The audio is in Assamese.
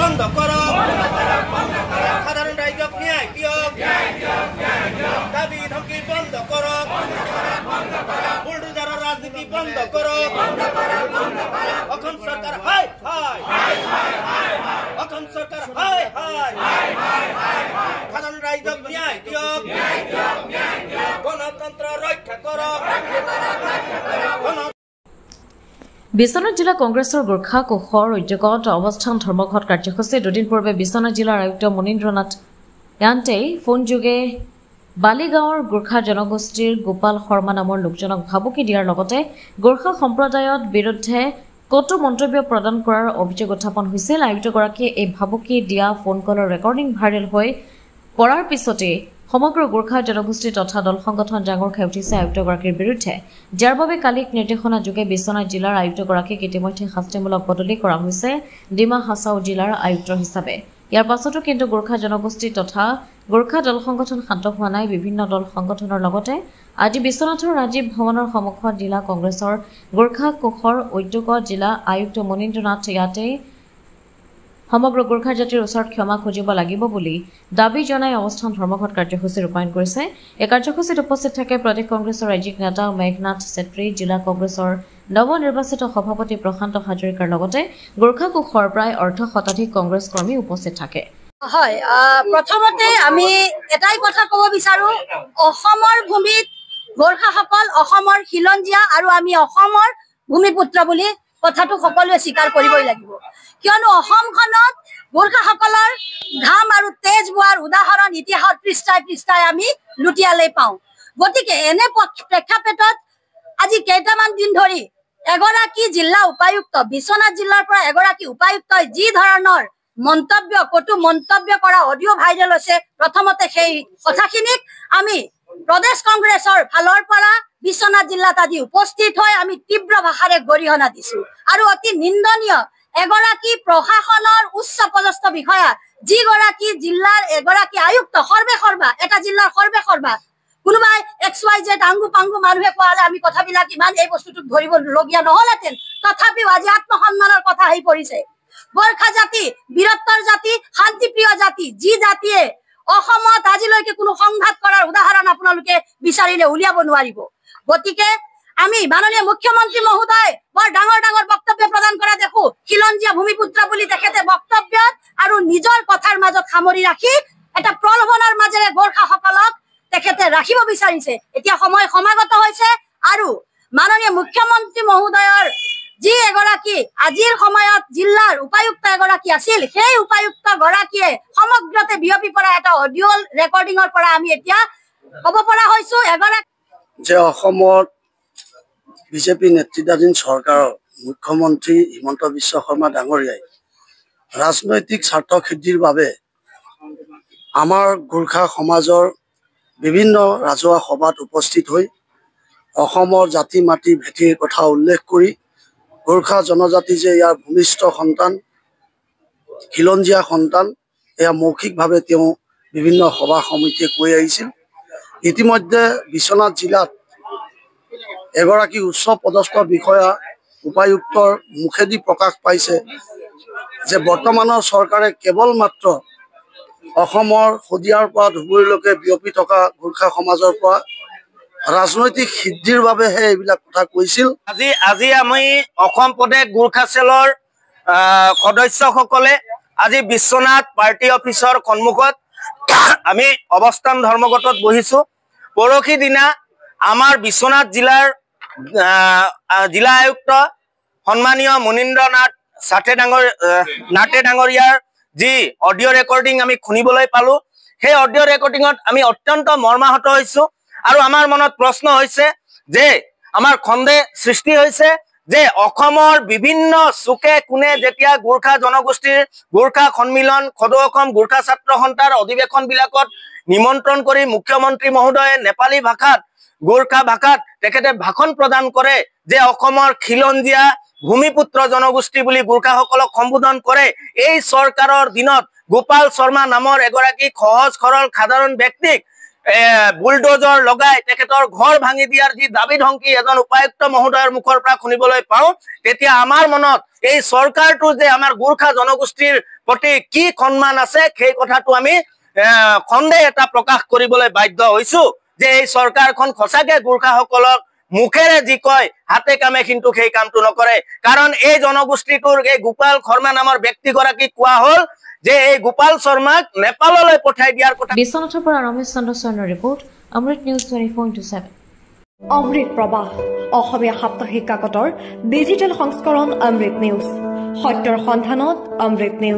বন্ধ করক সাধারণ রাইজক ন্যায় দিয়ক দাবি ধমকি বন্ধ করক বুলডোজারের রাজনীতি বন্ধ করক অসম সরকার হাই হাই অসম সরকার হাই হাই সাধারণ রাইজক ন্যায় দিয়ক গণতন্ত্র রক্ষা করক। বিশ্বনাথ জিলা কংগ্ৰেছৰ গোৰ্খা কোষৰ উদ্যোগত অৱস্থান ধৰ্মঘট কাৰ্যসূচী দুদিন পূৰ্বে বিশ্বনাথ জিলাৰ আয়ুক্ত মনীন্দ্ৰনাথ য়ান্তেই ফোনযোগে বালিগাঁৱৰ গোৰ্খা জনগোষ্ঠীৰ গোপাল শৰ্মা নামৰ লোকজনক ভাবুকি দিয়াৰ লগতে গোৰ্খা সম্প্ৰদায়ৰ বিৰুদ্ধে কটু মন্তব্য প্ৰদান কৰাৰ অভিযোগ উত্থাপন হৈছিল। আয়ুক্তগৰাকীয়ে এই ভাবুকি দিয়া ফোন কলৰ ৰেকৰ্ডিং ভাইৰেল হৈ পৰাৰ পিছতে সমগ্ৰ গোৰ্খা জনগোষ্ঠী তথা দল সংগঠন ডাঙৰ খাই উঠিছে আয়ুক্তগৰাকীৰ বিৰুদ্ধে, যাৰ বাবে কালি নিৰ্দেশনা যোগে বিশ্বনাথ জিলাৰ আয়ুক্তগৰাকীক ইতিমধ্যে শাস্তিমূলক বদলি কৰা হৈছে ডিমা হাছাও জিলাৰ আয়ুক্ত হিচাপে। ইয়াৰ পাছতো কিন্তু গোৰ্খা জনগোষ্ঠী তথা গোৰ্খা দল সংগঠন শান্ত হোৱা নাই। বিভিন্ন দল সংগঠনৰ লগতে আজি বিশ্বনাথৰ ৰাজীৱ ভৱনৰ সন্মুখত জিলা কংগ্ৰেছৰ গোৰ্খা কোষৰ উদ্যোগত জিলা আয়ুক্ত মনীন্দ্ৰনাথ য়ান্তেই সমগ্ৰ গোৰ্খা জাতিৰ ওচৰত ক্ষমা খুজিব লাগিব বুলি দাবী জনাই অৱস্থান ধৰ্মঘট কাৰ্যসূচী ৰূপায়ণ কৰিছে। এই কাৰ্যসূচীত উপস্থিত থাকে প্ৰদেশ কংগ্ৰেছৰ ৰাজ্যিক নেতা মেঘনাথ চেত্ৰী, জিলা কংগ্ৰেছৰ নৱনিৰ্বাচিত সভাপতি প্ৰশান্ত হাজৰিকাৰ লগতে গোৰ্খা কোষৰ প্ৰায় অৰ্ধশতাধিক কংগ্ৰেছ কৰ্মী উপস্থিত থাকে। হয়, প্ৰথমতে আমি এটাই কথা ক'ব বিচাৰো, অসমৰ ভূমিত গোৰ্খাসকল অসমৰ খিলঞ্জীয়া আৰু আমি অসমৰ ভূমিপুত্ৰ বুলি কথাটো সকলোৱে স্বীকাৰ কৰিবই লাগিব, কিয়নো অসমখনত গোৰ্খাসকলৰ ঘাম আৰু তেজ বোৱাৰ উদাহৰণ ইতিহাসৰ পৃষ্ঠাই পৃষ্ঠাই আমি লুটিয়ালে পাওঁ। গতিকে এনে প্ৰেক্ষাপটত আজি কেইটামান দিন ধৰি এগৰাকী জিলা উপায়ুক্ত, বিশ্বনাথ জিলাৰ পৰা এগৰাকী উপায়ুক্তই যি ধৰণৰ মন্তব্য, কটু মন্তব্য কৰা অডিঅ' ভাইৰেল হৈছে, প্ৰথমতে সেই কথাখিনিক আমি প্ৰদেশ কংগ্ৰেছৰ ফালৰ পৰা বিশ্বনাথ জিলাত আজি উপস্থিত হৈ আমি তীব্ৰ ভাষাৰে গৰিহণা দিছো আৰু অতি নিন্দনীয় এগৰাকী প্ৰশাসনৰ উচ্চ পদস্থ বিষয়া, যিগৰাকী জিলাৰ এগৰাকী আয়ুক্ত, সৰ্বেসৰ্বা এটা জিলাৰ সৰ্বেসৰ্বা, কোনোবাই XYZ আংগু পাংগু মানুহে কোৱা হলে আমি কথাবিলাক ইমান এই বস্তুটোক ধৰিবলগীয়া নহলহেঁতেন। তথাপিও আজি আত্মসন্মানৰ কথা আহি পৰিছে। গোৰ্খা জাতি বীৰত্বৰ জাতি, শান্তিপ্ৰিয় জাতি, যি জাতিয়ে অসমত আজিলৈকে কোনো সংঘাত কৰাৰ উদাহৰণ আপোনালোকে বিচাৰিলে উলিয়াব নোৱাৰিব। গতিকে আমি মাননীয় মুখ্যমন্ত্ৰী মহোদয় বৰ ডাঙৰ ডাঙৰ বক্তব্য প্ৰদান কৰা দেখো, খিলঞ্জীয়া ভূমিপুত্ৰ বুলি তেখেতে বক্তব্যত আৰু নিজৰ কথাৰ মাজত সামৰি ৰাখি এটা প্ৰলোভনৰ মাজেৰে গোৰ্খাসকলক তেখেতে ৰাখিব বিচাৰিছে। এতিয়া সময় সমাগত হৈছে আৰু মাননীয় মুখ্যমন্ত্ৰী মহোদয়ৰ যি এগৰাকী আজিৰ সময়ত জিলাৰ উপায়ুক্ত এগৰাকী আছিল, সেই উপায়ুক্ত গৰাকীয়ে সমগ্ৰতে বিয়পি পৰা এটা অডিঅ' ৰেকৰ্ডিঙৰ পৰা আমি এতিয়া ক'ব পৰা হৈছো এগৰাকী যে অসমত বিজেপি নেতৃত্বাধীন চৰকাৰৰ মুখ্যমন্ত্ৰী হিমন্ত বিশ্ব শৰ্মা ডাঙৰীয়াই ৰাজনৈতিক স্বাৰ্থ সিদ্ধিৰ বাবে আমাৰ গোৰ্খা সমাজৰ বিভিন্ন ৰাজহুৱা সভাত উপস্থিত হৈ অসমৰ জাতি মাটি ভেটিৰ কথা উল্লেখ কৰি গোৰ্খা জনজাতি যে ইয়াৰ ভূমিষ্ঠ সন্তান, খিলঞ্জীয়া সন্তান, এয়া মৌখিকভাৱে তেওঁ বিভিন্ন সভা সমিতিয়ে কৈ আহিছিল। ইতিমধ্যে বিশ্বনাথ জিলাত এগৰাকী উচ্চ পদস্থ বিষয়া উপায়ুক্তৰ মুখেদি প্ৰকাশ পাইছে যে বৰ্তমানৰ চৰকাৰে কেৱল মাত্ৰ অসমৰ শদিয়াৰ পৰা ধুবুৰীলৈকে বিয়পি থকা গোৰ্খা সমাজৰ পৰা ৰাজনৈতিক সিদ্ধিৰ বাবেহে এইবিলাক কথা কৈছিল। আজি আমি অসম প্ৰদেশ গোৰ্খা চেলৰ সদস্যসকলে আজি বিশ্বনাথ পাৰ্টি অফিচৰ সন্মুখত আমি অৱস্থান ধৰ্মঘটত বহিছো। পৰহি দিনা আমাৰ বিশ্বনাথ জিলাৰ জিলা আয়ুক্ত সন্মানীয় মনীন্দ্ৰনাথ নাথে ডাঙৰীয়াৰ যি অডিঅ' ৰেকৰ্ডিং আমি শুনিবলৈ পালো, সেই অডিঅ' ৰেকৰ্ডিঙত আমি অত্যন্ত মৰ্মাহত হৈছো আৰু আমাৰ মনত প্ৰশ্ন হৈছে যে আমাৰ সন্দেহ সৃষ্টি হৈছে যে অসমৰ বিভিন্ন চুকে কোণে যেতিয়া গোৰ্খা জনগোষ্ঠীৰ গোৰ্খা সন্মিলন, সদৌ অসম গোৰ্খা ছাত্ৰ সন্থাৰ অধিৱেশন বিলাকত নিমন্ত্ৰণ কৰি মুখ্যমন্ত্ৰী মহোদয়ে নেপালী ভাষাত, গোৰ্খা ভাষাত তেখেতে ভাষণ প্ৰদান কৰে যে অসমৰ খিলঞ্জীয়া ভূমিপুত্ৰ জনগোষ্ঠী বুলি গোৰ্খাসকলক সম্বোধন কৰে। এই চৰকাৰৰ দিনত গোপাল শৰ্মা নামৰ এগৰাকী সহজ সৰল সাধাৰণ ব্যক্তিক বুলডোজাৰ লগাই তেখেতৰ ঘৰ ভাঙি দিয়াৰ যি দাবী ধমকি এজন উপায়ুক্ত মহোদয়ৰ মুখৰ পৰা শুনিবলৈ পাওঁ, তেতিয়া আমাৰ মনত এই চৰকাৰটো যে আমাৰ গোৰ্খা জনগোষ্ঠীৰ প্ৰতি কি সন্মান আছে সেই কথাটো আমি খণ্ডে এটা প্ৰকাশ কৰিবলৈ বাধ্য হৈছো যে এই চৰকাৰখন সঁচাকে গোৰ্খাসকলক মুখেৰে যি কয় হাতে কামে কিন্তু সেই কামটো নকৰে কাৰণ এই জনগোষ্ঠীটোৰ এই গোপাল শৰ্মা নামৰ ব্যক্তিগৰাকী কোৱা হ'ল যে এই গোপাল শৰ্মাক নেপাললৈ পঠাই দিয়াৰ কথা বিশ্বনাথৰ পৰা ৰমেশ চন্দ্ৰ শৰ্মাৰ ৰিপৰ্ট অমৃত নিউজ 24/7 অমৃত প্ৰবাহ অসমীয়া সাপ্তাহিক কাকতৰ ডিজিটেল সংস্কৰণ অমৃত নিউজ সত্যৰ সন্ধানত অমৃত নিউজ